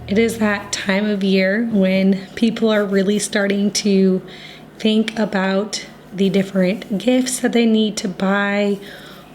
It is that time of year when people are really starting to think about the different gifts that they need to buy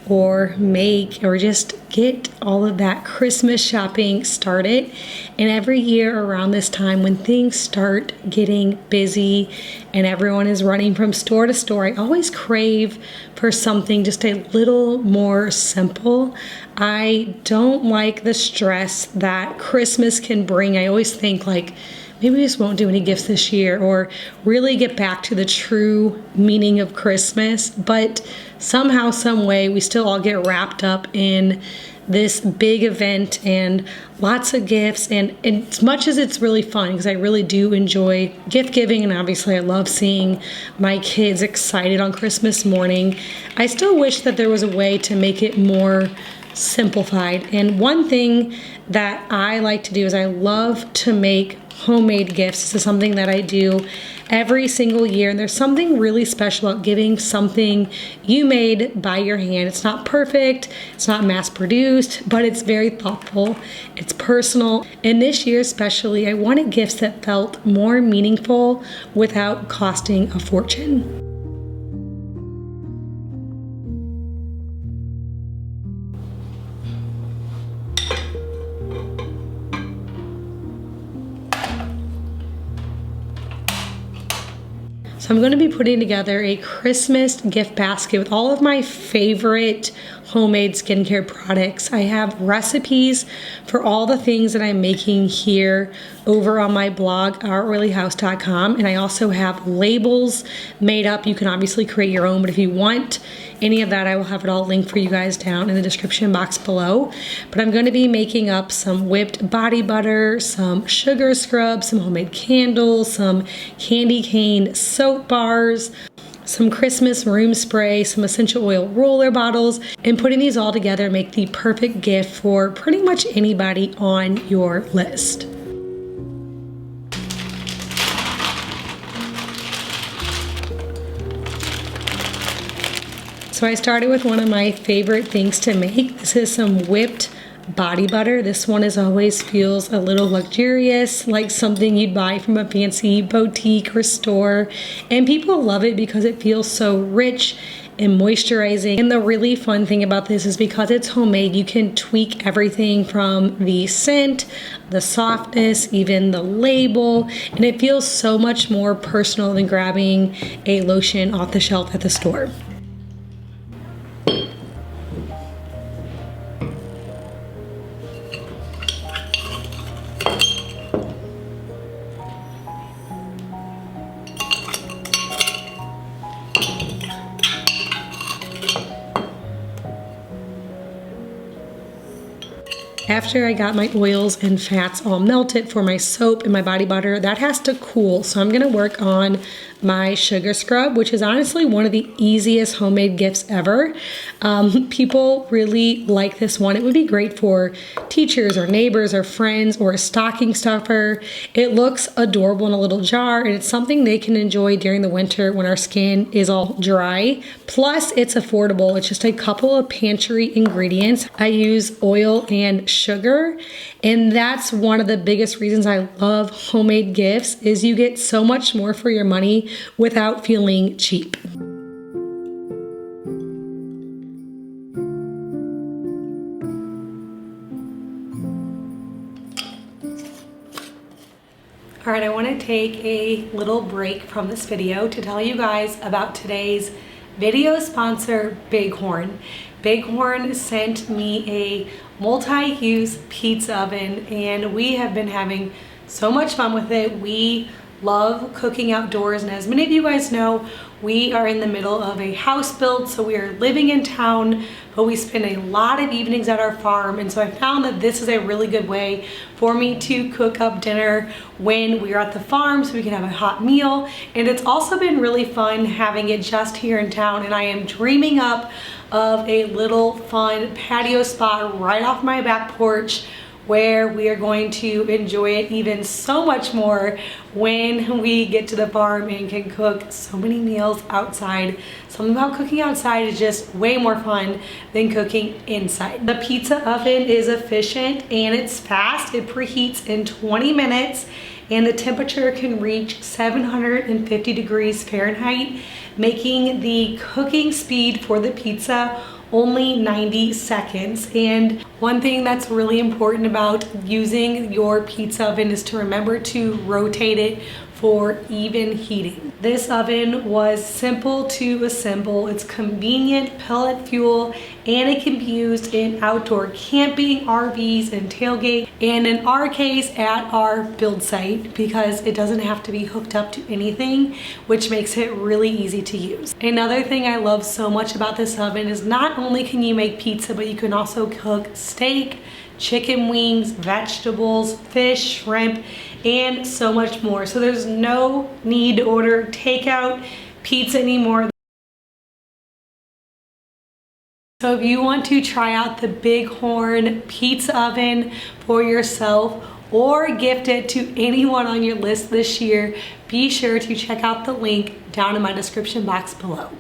or make, or just get all of that Christmas shopping started. And every year around this time, when things start getting busy and everyone is running from store to store, I always crave for something just a little more simple. I don't like the stress that Christmas can bring. I always think like, maybe we just won't do any gifts this year, or really get back to the true meaning of Christmas. But somehow, some way, we still all get wrapped up in this big event and lots of gifts. And as much as it's really fun, because I really do enjoy gift giving, and obviously I love seeing my kids excited on Christmas morning, I still wish that there was a way to make it more simplified. And one thing that I like to do is I love to make homemade gifts. This is something that I do every single year, and there's something really special about giving something you made by your hand. It's not perfect, it's not mass produced, but it's very thoughtful, it's personal. And this year especially, I wanted gifts that felt more meaningful without costing a fortune. So I'm going to be putting together a Christmas gift basket with all of my favorite homemade skincare products. I have recipes for all the things that I'm making here over on my blog, ouroilyhouse.com, and I also have labels made up. You can obviously create your own, but if you want any of that, I will have it all linked for you guys down in the description box below. But I'm going to be making up some whipped body butter, some sugar scrubs, some homemade candles, some candy cane soap bars, some Christmas room spray, some essential oil roller bottles, and putting these all together make the perfect gift for pretty much anybody on your list. So I started with one of my favorite things to make. This is some whipped body butter. This one always feels a little luxurious, like something you'd buy from a fancy boutique or store. And people love it because it feels so rich and moisturizing. And the really fun thing about this is because it's homemade, you can tweak everything from the scent, the softness, even the label, and it feels so much more personal than grabbing a lotion off the shelf at the store. After I got my oils and fats all melted for my soap and my body butter, that has to cool. So I'm gonna work on my sugar scrub, which is honestly one of the easiest homemade gifts ever. People really like this one. It would be great for teachers or neighbors or friends or a stocking stuffer. It looks adorable in a little jar, and it's something they can enjoy during the winter when our skin is all dry. Plus, it's affordable. It's just a couple of pantry ingredients. I use oil and sugar, and that's one of the biggest reasons I love homemade gifts is you get so much more for your money without feeling cheap. All right, I want to take a little break from this video to tell you guys about today's video sponsor, Bighorn. Bighorn sent me a multi-use pizza oven, and we have been having so much fun with it. We love cooking outdoors, and as many of you guys know, we are in the middle of a house build, so we are living in town, but we spend a lot of evenings at our farm, and so I found that this is a really good way for me to cook up dinner when we are at the farm so we can have a hot meal. And it's also been really fun having it just here in town, and I am dreaming up of a little fun patio spot right off my back porch where we are going to enjoy it even so much more when we get to the farm and can cook so many meals outside. Something about cooking outside is just way more fun than cooking inside. The pizza oven is efficient and it's fast. It preheats in 20 minutes and the temperature can reach 750 degrees Fahrenheit, making the cooking speed for the pizza only 90 seconds. And one thing that's really important about using your pizza oven is to remember to rotate it for even heating. This oven was simple to assemble. It's convenient, pellet fuel, and it can be used in outdoor camping, RVs, and tailgate, and in our case at our build site, because it doesn't have to be hooked up to anything, which makes it really easy to use. Another thing I love so much about this oven is not only can you make pizza, but you can also cook steak, chicken wings, vegetables, fish, shrimp, and so much more. So there's no need to order takeout pizza anymore. So if you want to try out the Bighorn pizza oven for yourself or gift it to anyone on your list this year, be sure to check out the link down in my description box below.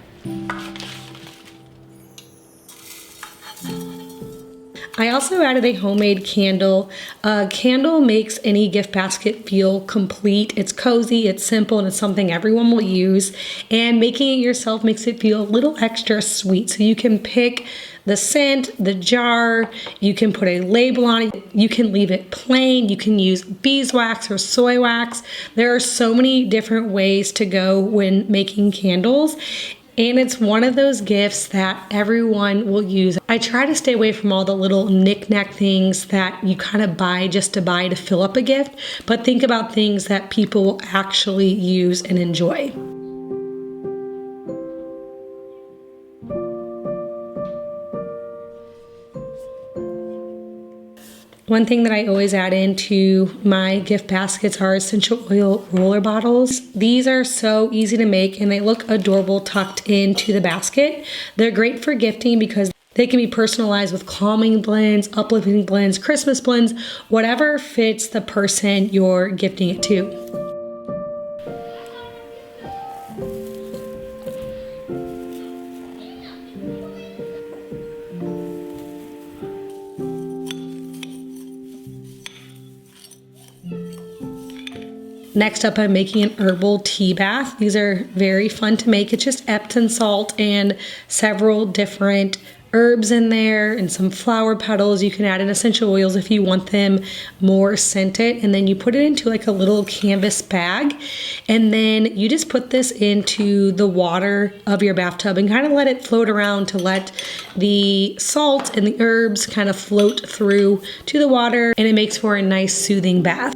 I also added a homemade candle. A candle makes any gift basket feel complete. It's cozy, it's simple, and it's something everyone will use. And making it yourself makes it feel a little extra sweet. So you can pick the scent, the jar, you can put a label on it, you can leave it plain, you can use beeswax or soy wax. There are so many different ways to go when making candles. And it's one of those gifts that everyone will use. I try to stay away from all the little knick-knack things that you kind of buy just to buy to fill up a gift, but think about things that people will actually use and enjoy. One thing that I always add into my gift baskets are essential oil roller bottles. These are so easy to make and they look adorable tucked into the basket. They're great for gifting because they can be personalized with calming blends, uplifting blends, Christmas blends, whatever fits the person you're gifting it to. Next up, I'm making an herbal tea bath. These are very fun to make. It's just Epsom salt and several different herbs in there and some flower petals. You can add in essential oils if you want them more scented. And then you put it into like a little canvas bag. And then you just put this into the water of your bathtub and kind of let it float around to let the salt and the herbs kind of float through to the water. And it makes for a nice soothing bath.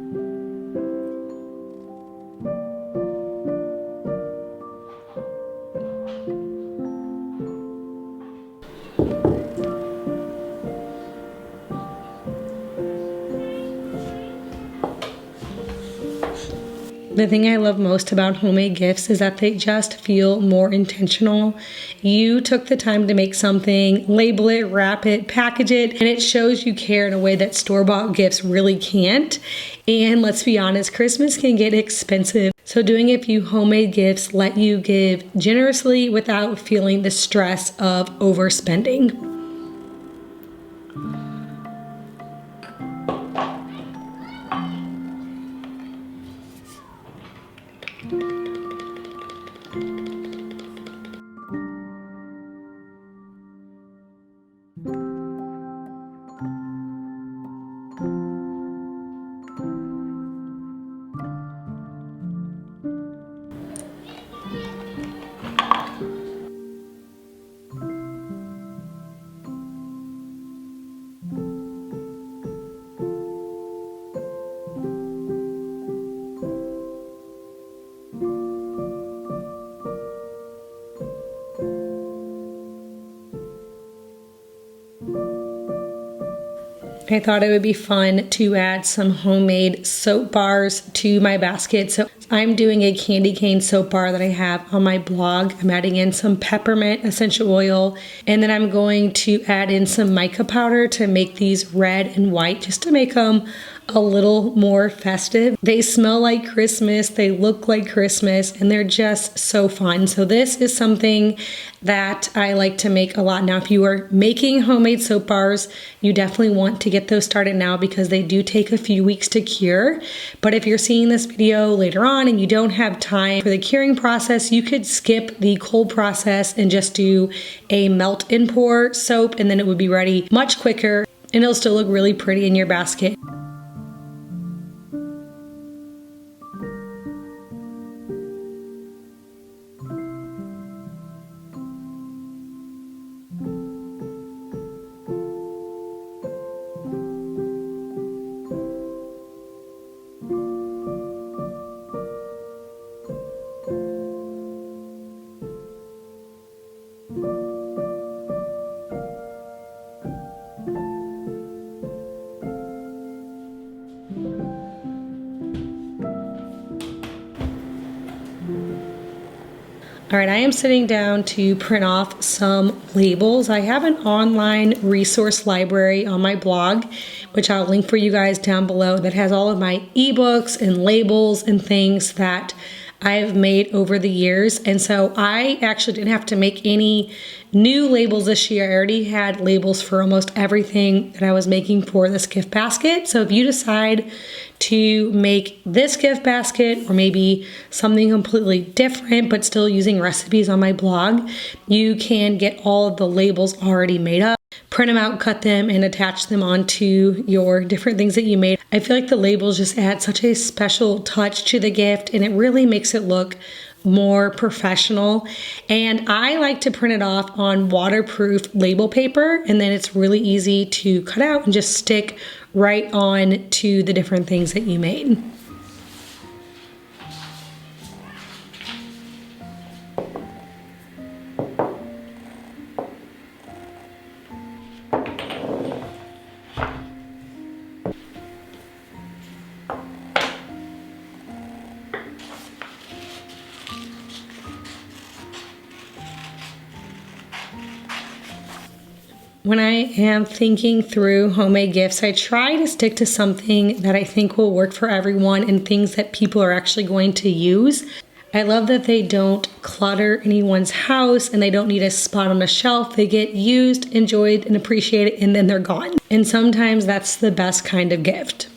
The thing I love most about homemade gifts is that they just feel more intentional. You took the time to make something, label it, wrap it, package it, and it shows you care in a way that store-bought gifts really can't. And let's be honest, Christmas can get expensive. So doing a few homemade gifts let you give generously without feeling the stress of overspending. I thought it would be fun to add some homemade soap bars to my basket. So I'm doing a candy cane soap bar that I have on my blog. I'm adding in some peppermint essential oil, and then I'm going to add in some mica powder to make these red and white, just to make them a little more festive. They smell like Christmas, they look like Christmas, and they're just so fun. So this is something that I like to make a lot. Now, if you are making homemade soap bars, you definitely want to get those started now because they do take a few weeks to cure. But if you're seeing this video later on and you don't have time for the curing process, you could skip the cold process and just do a melt and pour soap, and then it would be ready much quicker and it'll still look really pretty in your basket. All right, I am sitting down to print off some labels. I have an online resource library on my blog, which I'll link for you guys down below, that has all of my ebooks and labels and things that I've made over the years. And so I actually didn't have to make any new labels this year. I already had labels for almost everything that I was making for this gift basket. So if you decide to make this gift basket or maybe something completely different but still using recipes on my blog, you can get all of the labels already made up, print them out, cut them, and attach them onto your different things that you made. I feel like the labels just add such a special touch to the gift, and it really makes it look more professional. And I like to print it off on waterproof label paper, and then it's really easy to cut out and just stick right on to the different things that you made. When I am thinking through homemade gifts, I try to stick to something that I think will work for everyone and things that people are actually going to use. I love that they don't clutter anyone's house and they don't need a spot on a shelf. They get used, enjoyed, and appreciated, and then they're gone. And sometimes that's the best kind of gift.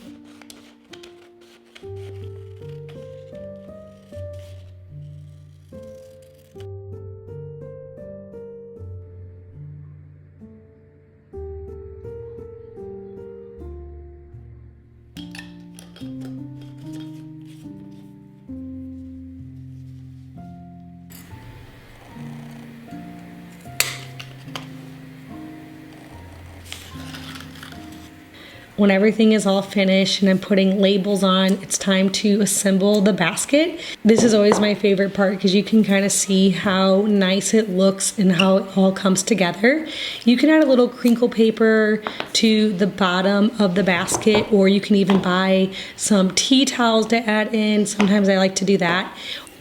When everything is all finished and I'm putting labels on, it's time to assemble the basket. This is always my favorite part because you can kind of see how nice it looks and how it all comes together. You can add a little crinkle paper to the bottom of the basket, or you can even buy some tea towels to add in. Sometimes I like to do that.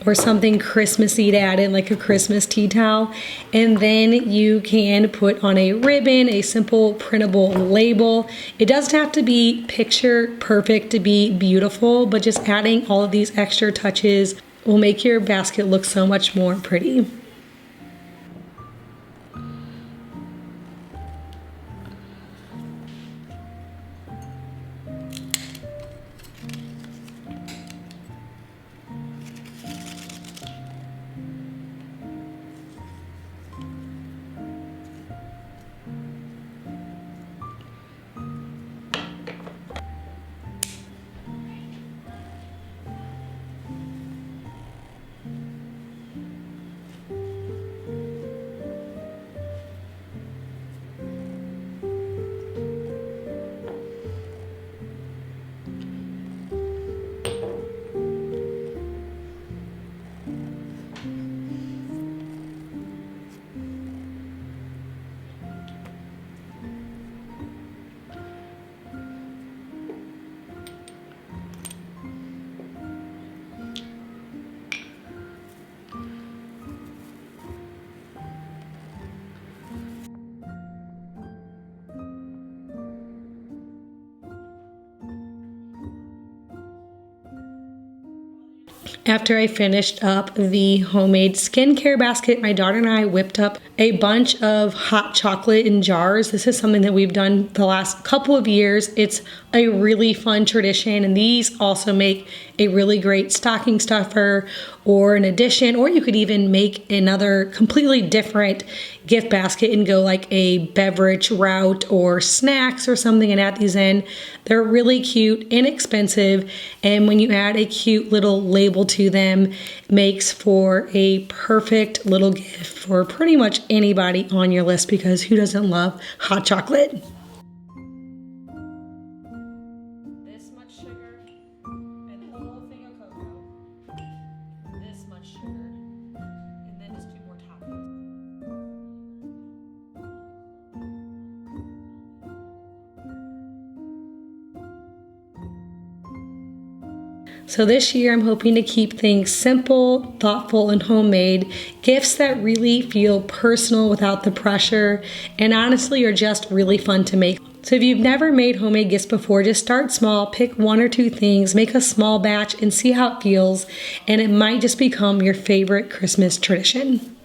Or something Christmassy to add in, like a Christmas tea towel. And then you can put on a ribbon, a simple printable label. It doesn't have to be picture perfect to be beautiful, but just adding all of these extra touches will make your basket look so much more pretty. After I finished up the homemade skincare basket, my daughter and I whipped up a bunch of hot chocolate in jars. This is something that we've done the last couple of years. It's a really fun tradition, and these also make a really great stocking stuffer or an addition, or you could even make another completely different gift basket and go like a beverage route or snacks or something and add these in. They're really cute, inexpensive, and when you add a cute little label to them, makes for a perfect little gift for pretty much anybody on your list, because who doesn't love hot chocolate? This much sugar and a whole thing of cocoa. This much sugar, and then just 2 more toppings. So this year I'm hoping to keep things simple, thoughtful, and homemade. Gifts that really feel personal without the pressure, and honestly are just really fun to make. So if you've never made homemade gifts before, just start small, pick 1 or 2 things, make a small batch and see how it feels, and it might just become your favorite Christmas tradition.